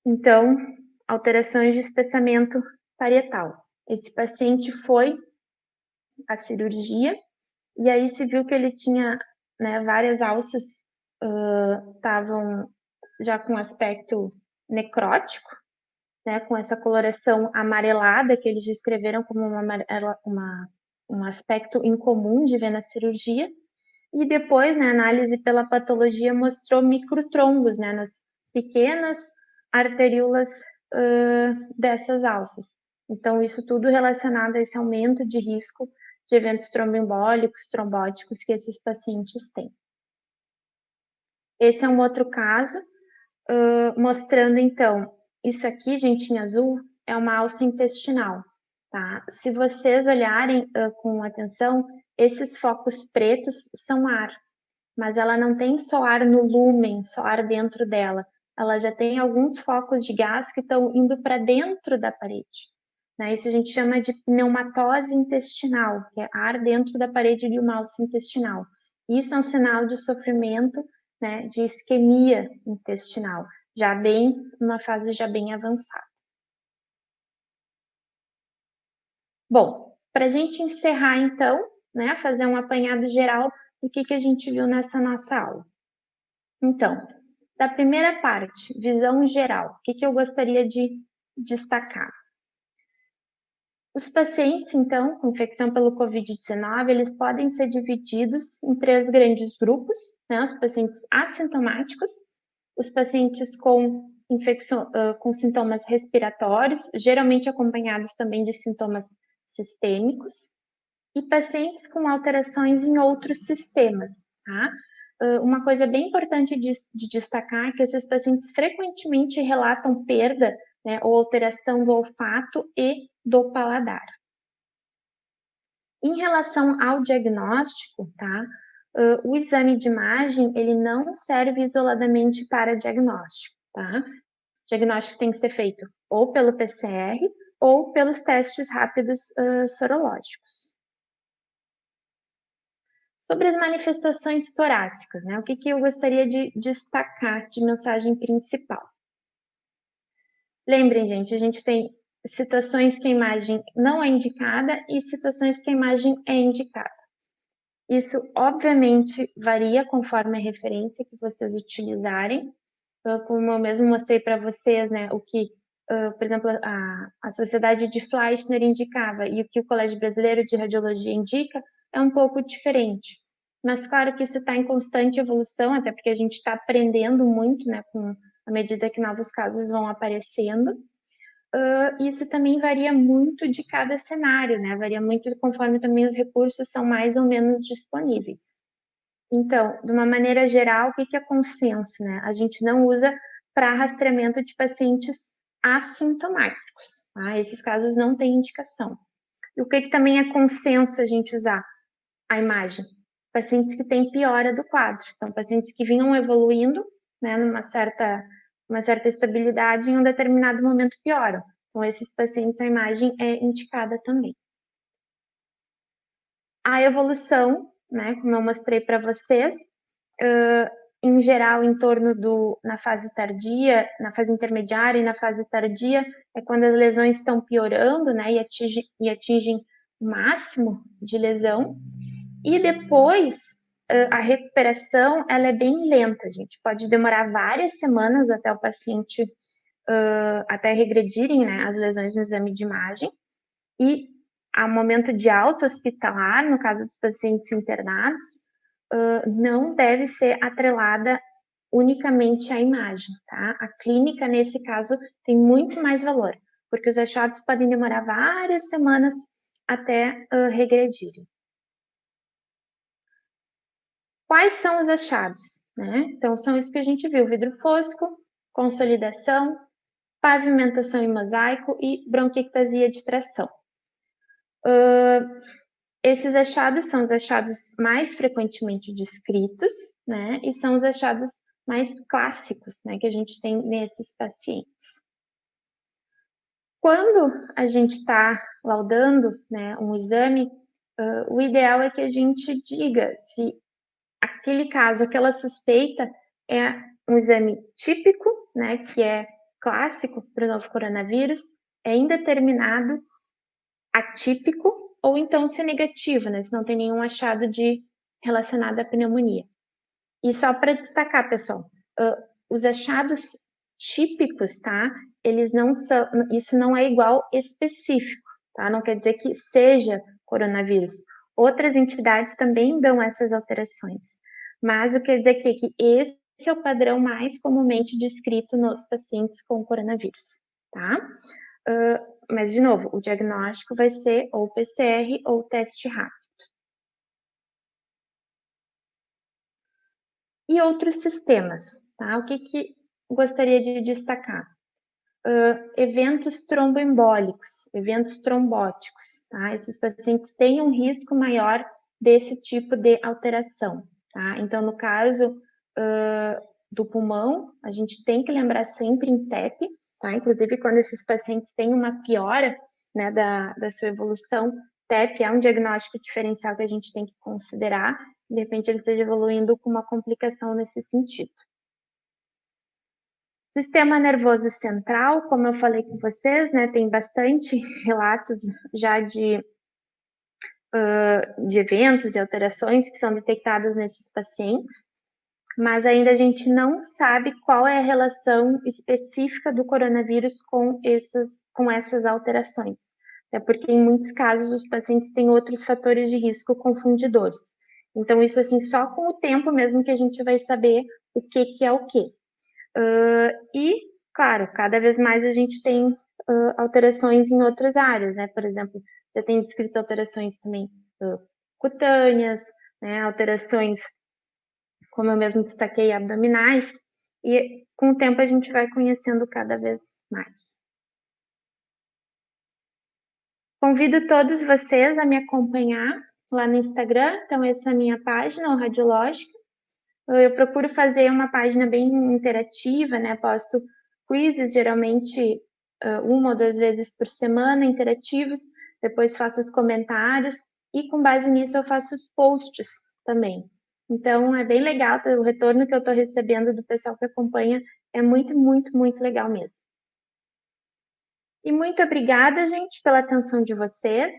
Então, alterações de espessamento parietal. Esse paciente foi à cirurgia e aí se viu que ele tinha, né, várias alças estavam já com aspecto necrótico, né, com essa coloração amarelada que eles descreveram como um aspecto incomum de ver na cirurgia. E depois, né, a análise pela patologia mostrou microtrombos, né, nas pequenas arteríolas dessas alças. Então, isso tudo relacionado a esse aumento de risco de eventos tromboembólicos, trombóticos que esses pacientes têm. Esse é um outro caso, mostrando então, isso aqui, gente, em azul, é uma alça intestinal, tá? Se vocês olharem com atenção, esses focos pretos são ar, mas ela não tem só ar no lúmen, só ar dentro dela. Ela já tem alguns focos de gás que estão indo para dentro da parede. Né? Isso a gente chama de pneumatose intestinal, que é ar dentro da parede de uma alça intestinal. Isso é um sinal de sofrimento, né, de isquemia intestinal, já bem, uma fase já bem avançada. Bom, para a gente encerrar então, né, fazer um apanhado geral do que a gente viu nessa nossa aula. Então, da primeira parte, visão geral, o que eu gostaria de destacar? Os pacientes, então, com infecção pelo Covid-19, eles podem ser divididos em 3 grandes grupos, né? Os pacientes assintomáticos, os pacientes com infecção, com sintomas respiratórios, geralmente acompanhados também de sintomas sistêmicos, e pacientes com alterações em outros sistemas, tá? Uma coisa bem importante de destacar é que esses pacientes frequentemente relatam perda, né, ou alteração do olfato e do paladar. Em relação ao diagnóstico, tá? O exame de imagem, ele não serve isoladamente para diagnóstico, tá? O diagnóstico tem que ser feito ou pelo PCR ou pelos testes rápidos sorológicos. Sobre as manifestações torácicas, né? O que eu gostaria de destacar de mensagem principal? Lembrem, gente, a gente tem situações que a imagem não é indicada e situações que a imagem é indicada. Isso, obviamente, varia conforme a referência que vocês utilizarem. Como eu mesmo mostrei para vocês, né, o que, por exemplo, a Sociedade de Fleischner indicava e o que o Colégio Brasileiro de Radiologia indica é um pouco diferente. Mas claro que isso está em constante evolução, até porque a gente está aprendendo muito, né, com à medida que novos casos vão aparecendo. Isso também varia muito de cada cenário, né? Varia muito conforme também os recursos são mais ou menos disponíveis. Então, de uma maneira geral, o que é consenso, né? A gente não usa para rastreamento de pacientes assintomáticos, tá? Esses casos não têm indicação. E o que também é consenso a gente usar? A imagem. Pacientes que têm piora do quadro. Então, pacientes que vinham evoluindo, né, uma certa estabilidade, em um determinado momento pioram. Então, esses pacientes, a imagem é indicada também. A evolução, né, como eu mostrei para vocês, em geral, em torno na fase tardia, na fase intermediária e na fase tardia, é quando as lesões estão piorando, né, e atingem o máximo de lesão. E depois, a recuperação, ela é bem lenta, gente. Pode demorar várias semanas até o paciente, até regredirem, né, as lesões no exame de imagem. E a momento de alta hospitalar, no caso dos pacientes internados, não deve ser atrelada unicamente à imagem, tá? A clínica, nesse caso, tem muito mais valor, porque os achados podem demorar várias semanas até regredirem. Quais são os achados? Né? Então, são isso que a gente viu: vidro fosco, consolidação, pavimentação em mosaico e bronquiectasia de tração. Esses achados são os achados mais frequentemente descritos, né? E são os achados mais clássicos, né, que a gente tem nesses pacientes. Quando a gente está laudando, né, um exame, o ideal é que a gente diga se aquele caso, aquela suspeita é um exame típico, né, que é clássico para o novo coronavírus, é indeterminado, atípico, ou então se é negativo, né, se não tem nenhum achado relacionado à pneumonia. E só para destacar, pessoal, os achados típicos, tá? Eles não são, isso não é igual específico, tá? Não quer dizer que seja coronavírus. Outras entidades também dão essas alterações, mas o que quer dizer que esse é o padrão mais comumente descrito nos pacientes com coronavírus, tá? Mas, de novo, o diagnóstico vai ser ou PCR ou teste rápido. E outros sistemas, tá? O que gostaria de destacar? Eventos tromboembólicos, eventos trombóticos, tá? Esses pacientes têm um risco maior desse tipo de alteração, tá? Então, no caso do pulmão, a gente tem que lembrar sempre em TEP, tá? Inclusive, quando esses pacientes têm uma piora, né, da sua evolução, TEP é um diagnóstico diferencial que a gente tem que considerar, de repente ele esteja evoluindo com uma complicação nesse sentido. Sistema nervoso central, como eu falei com vocês, né, tem bastante relatos já de eventos e alterações que são detectadas nesses pacientes, mas ainda a gente não sabe qual é a relação específica do coronavírus com essas alterações. Até porque, em muitos casos, os pacientes têm outros fatores de risco confundidores. Então, isso, assim, só com o tempo mesmo que a gente vai saber o que é o quê. E, claro, cada vez mais a gente tem alterações em outras áreas, né? Por exemplo, já tem descrito alterações também cutâneas, né? Alterações, como eu mesmo destaquei, abdominais, e com o tempo a gente vai conhecendo cada vez mais. Convido todos vocês a me acompanhar lá no Instagram, então essa é a minha página, o Radiológica. Eu procuro fazer uma página bem interativa, né? Posto quizzes, geralmente uma ou duas vezes por semana, interativos. Depois faço os comentários e, com base nisso, eu faço os posts também. Então, é bem legal. O retorno que eu estou recebendo do pessoal que acompanha é muito, muito, muito legal mesmo. E muito obrigada, gente, pela atenção de vocês.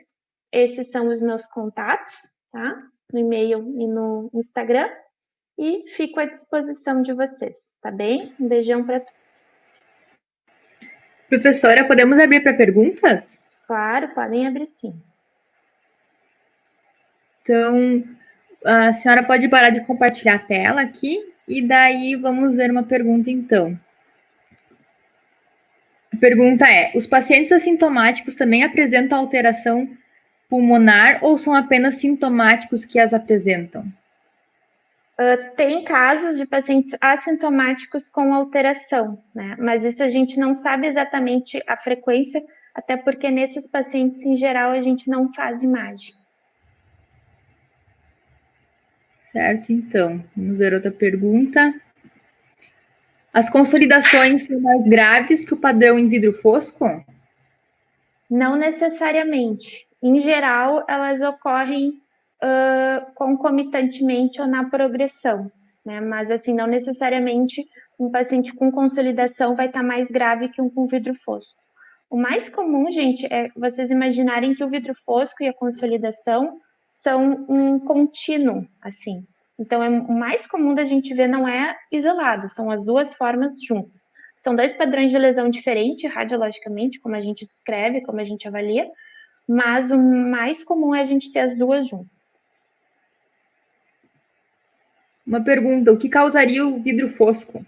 Esses são os meus contatos, tá? No e-mail e no Instagram. E fico à disposição de vocês, tá bem? Um beijão para todos. Professora, podemos abrir para perguntas? Claro, podem abrir sim. Então, a senhora pode parar de compartilhar a tela aqui e daí vamos ver uma pergunta então. A pergunta é: os pacientes assintomáticos também apresentam alteração pulmonar ou são apenas sintomáticos que as apresentam? Tem casos de pacientes assintomáticos com alteração, né? Mas isso a gente não sabe exatamente a frequência, até porque nesses pacientes, em geral, a gente não faz imagem. Certo, então. Vamos ver outra pergunta. As consolidações são mais graves que o padrão em vidro fosco? Não necessariamente. Em geral, elas ocorrem concomitantemente ou na progressão, né? Mas, assim, não necessariamente um paciente com consolidação vai estar mais grave que um com vidro fosco. O mais comum, gente, é vocês imaginarem que o vidro fosco e a consolidação são um contínuo, assim. Então, o mais comum da gente ver não é isolado, são as duas formas juntas. São dois padrões de lesão diferentes, radiologicamente, como a gente descreve, como a gente avalia, mas o mais comum é a gente ter as duas juntas. Uma pergunta: o que causaria o vidro fosco?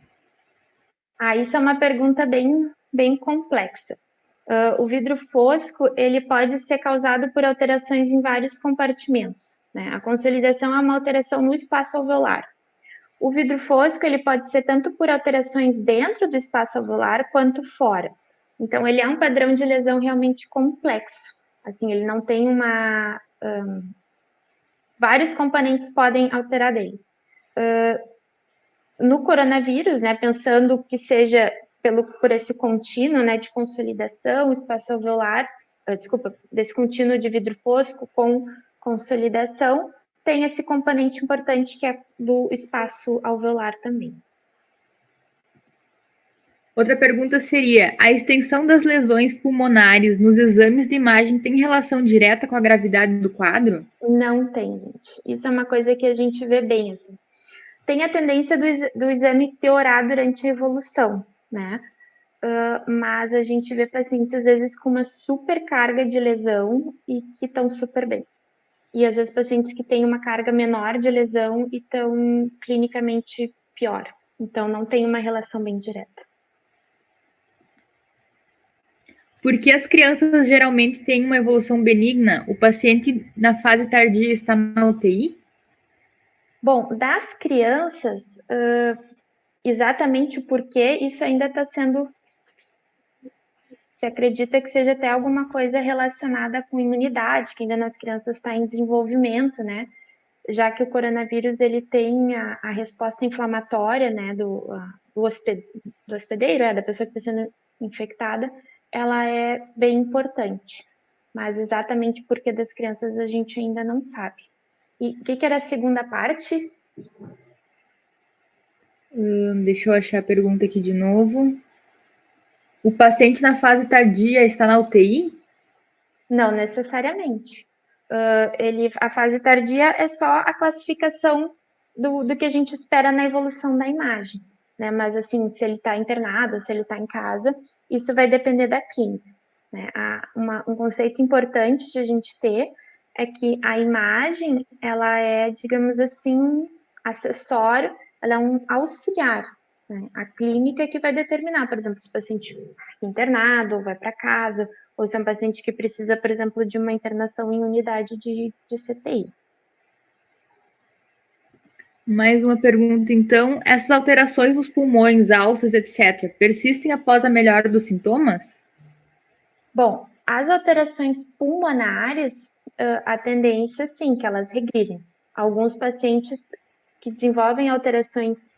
Isso é uma pergunta bem complexa. O vidro fosco, ele pode ser causado por alterações em vários compartimentos, né? A consolidação é uma alteração no espaço alveolar. O vidro fosco, ele pode ser tanto por alterações dentro do espaço alveolar quanto fora. Então, ele é um padrão de lesão realmente complexo. Assim, ele não tem vários componentes podem alterar dele. No coronavírus, né, pensando que seja por esse contínuo, né, de consolidação espaço alveolar, desse contínuo de vidro fosco com consolidação, tem esse componente importante que é do espaço alveolar também. Outra pergunta seria: a extensão das lesões pulmonares nos exames de imagem tem relação direta com a gravidade do quadro? Não tem, gente. Isso é uma coisa que a gente vê bem, assim. Tem a tendência do exame piorar durante a evolução, né? Mas a gente vê pacientes, às vezes, com uma super carga de lesão e que estão super bem. E, às vezes, pacientes que têm uma carga menor de lesão e estão clinicamente pior. Então, não tem uma relação bem direta. Porque as crianças geralmente têm uma evolução benigna, o paciente na fase tardia está na UTI? Bom, das crianças, exatamente porque isso ainda está sendo. Se acredita que seja até alguma coisa relacionada com imunidade, que ainda nas crianças está em desenvolvimento, né? Já que o coronavírus ele tem a resposta inflamatória, né, do hospedeiro, da pessoa que está sendo infectada, ela é bem importante. Mas exatamente porque das crianças a gente ainda não sabe. E o que era a segunda parte? Deixa eu achar a pergunta aqui de novo. O paciente na fase tardia está na UTI? Não necessariamente. A fase tardia é só a classificação do que a gente espera na evolução da imagem, né? Mas assim, se ele está internado, se ele está em casa, isso vai depender da clínica, né? Um conceito importante de a gente ter é que a imagem, ela é, digamos assim, acessório, ela é um auxiliar, né? A clínica que vai determinar, por exemplo, se o paciente fica internado ou vai para casa, ou se é um paciente que precisa, por exemplo, de uma internação em unidade de CTI. Mais uma pergunta, então. Essas alterações nos pulmões, alças, etc., persistem após a melhora dos sintomas? Bom, as alterações pulmonares, a tendência, sim, que elas regridem. Alguns pacientes que desenvolvem alterações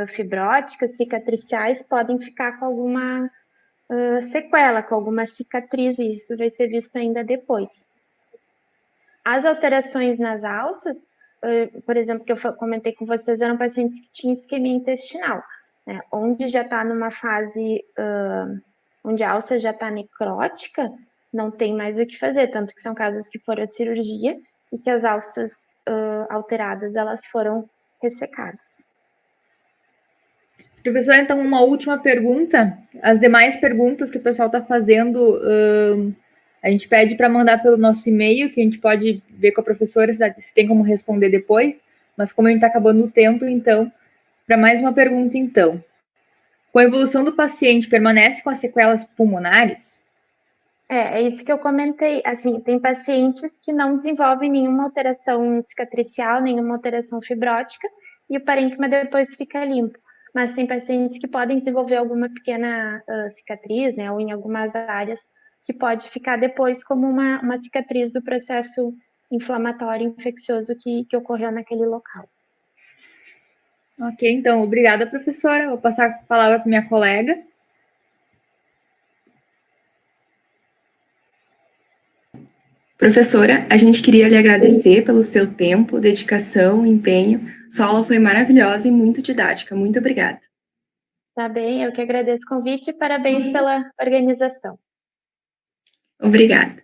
fibróticas, cicatriciais, podem ficar com alguma sequela, com alguma cicatriz, e isso vai ser visto ainda depois. As alterações nas alças, por exemplo, que eu comentei com vocês, eram pacientes que tinham isquemia intestinal, né? Onde já está numa fase, onde a alça já está necrótica, não tem mais o que fazer, tanto que são casos que foram à cirurgia e que as alças alteradas, elas foram ressecadas. Professora, então, uma última pergunta. As demais perguntas que o pessoal está fazendo, a gente pede para mandar pelo nosso e-mail, que a gente pode ver com a professora se tem como responder depois. Mas como a gente está acabando o tempo, então, para mais uma pergunta, então. Com a evolução do paciente, permanece com as sequelas pulmonares? É isso que eu comentei. Assim, tem pacientes que não desenvolvem nenhuma alteração cicatricial, nenhuma alteração fibrótica, e o parênquima depois fica limpo. Mas tem pacientes que podem desenvolver alguma pequena cicatriz, né, ou em algumas áreas, que pode ficar depois como uma cicatriz do processo inflamatório infeccioso que ocorreu naquele local. Ok, então, obrigada, professora. Vou passar a palavra para minha colega. Professora, a gente queria lhe agradecer pelo seu tempo, dedicação, empenho. Sua aula foi maravilhosa e muito didática. Muito obrigada. Tá bem, eu que agradeço o convite e parabéns pela organização. Obrigada.